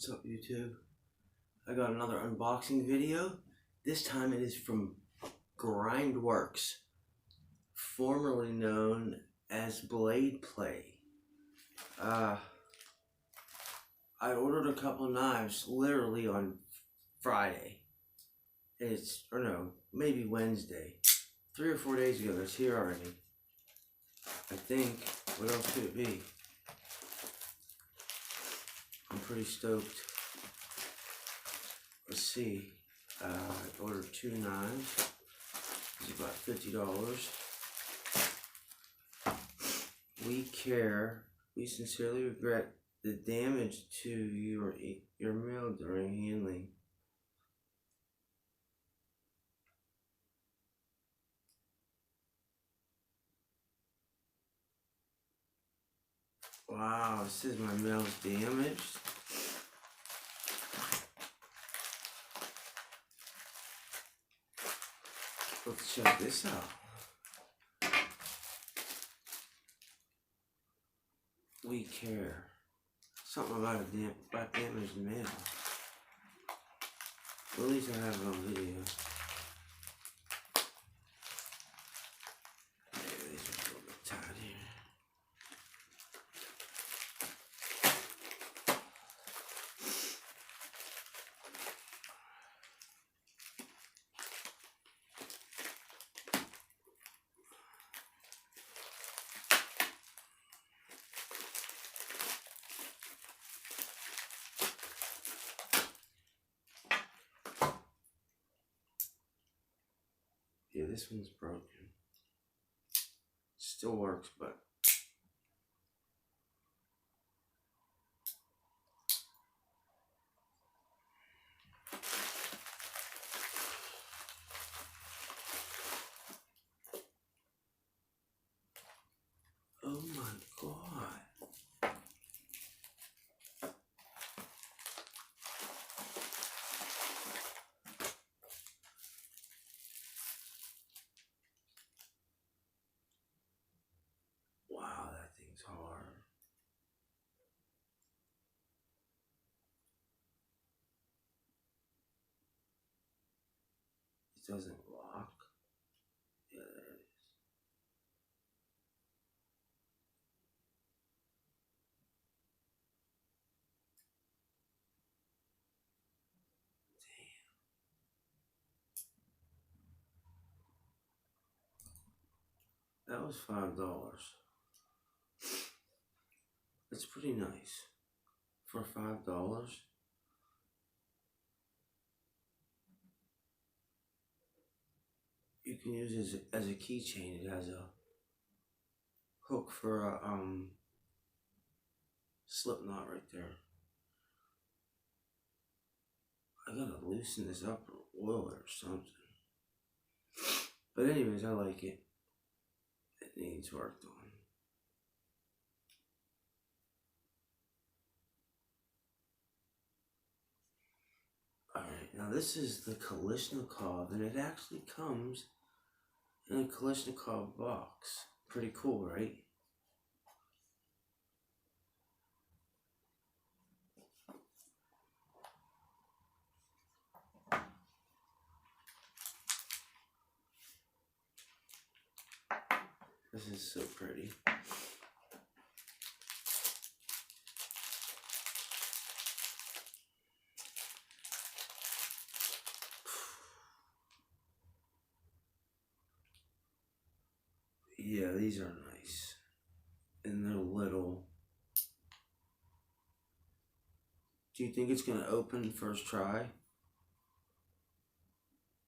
What's up, YouTube? I got another unboxing video. This time it is from Groundworks, formerly known as Blade Play. I ordered a couple of knives literally on Friday. Maybe Wednesday. 3 or 4 days ago. It's here already. I think. What else could it be? I'm pretty stoked. Let's see. I ordered 2 knives. It's about $50. We care. We sincerely regret the damage to your mail during handling. Wow, it says my mail's damaged. Let's check this out. We care. Something about damaged mail. Well, at least I have it on video. Maybe these are a little bit tight here. Yeah, this one's broken. Still works, but oh my god. Wow, that thing's hard. It doesn't lock. Yeah, there it is. Damn. That was $5. It's pretty nice. For $5. You can use it as a keychain. It has a hook for a slip knot right there. I gotta loosen this up or oil it or something. But anyways, I like it. It needs work on. Alright, now this is the Kalashnikov, and it actually comes in a Kalashnikov box. Pretty cool, right? This is so pretty. Yeah, these are nice. And they're little. Do you think it's gonna open first try?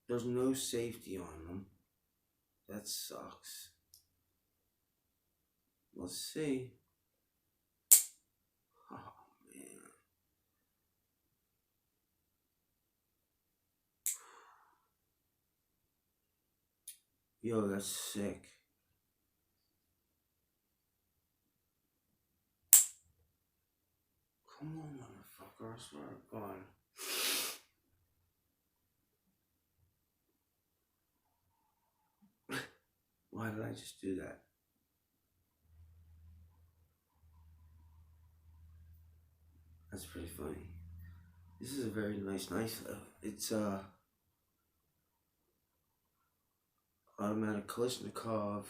There's no safety on them. That sucks. Let's see. Oh, man. Yo, that's sick. Come on, motherfucker. I swear to God. Why did I just do that? That's pretty funny. This is a very nice knife though. It's automatic Kalashnikov.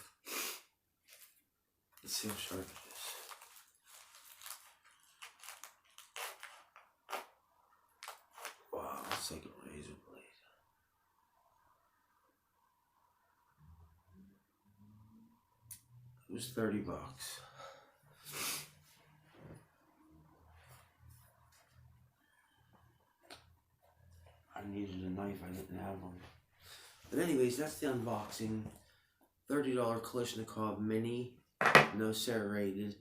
Let's see how sharp it is. Wow, it's like a razor blade. It was $30. I needed a knife, I didn't have one. But anyways, that's the unboxing. $30 Kalashnikov Mini, no serrated.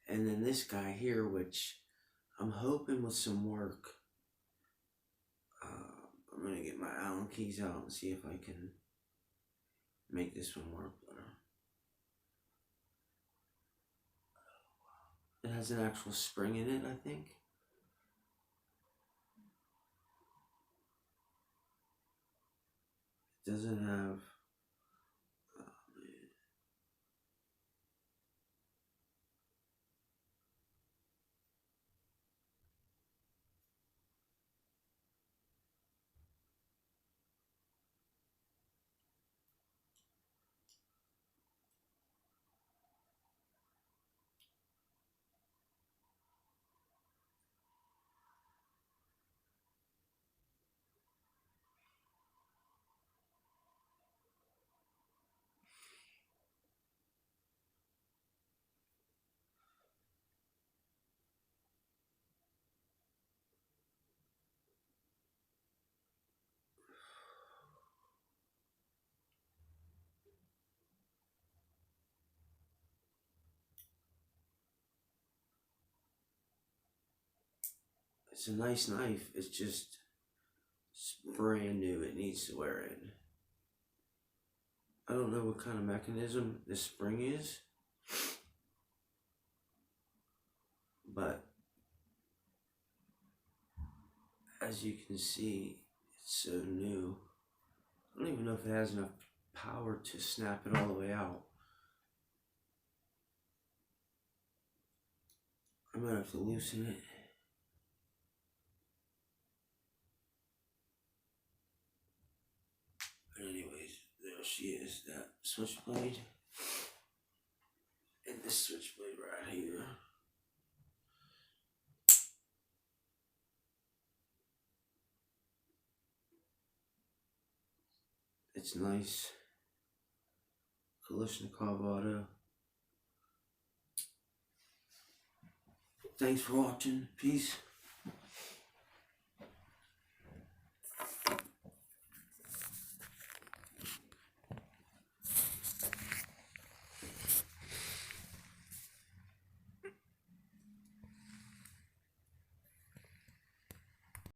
And then this guy here, which I'm hoping with some work, I'm going to get my Allen keys out and see if I can make this one work better. It has an actual spring in it, I think. It doesn't have... It's a nice knife. It's just brand new. It needs to wear in. I don't know what kind of mechanism this spring is, but as you can see, it's so new. I don't even know if it has enough power to snap it all the way out. I might have to loosen it. But anyways, there she is, that switchblade. And this switchblade right here. It's nice. Kalashnikov Auto. Thanks for watching. Peace.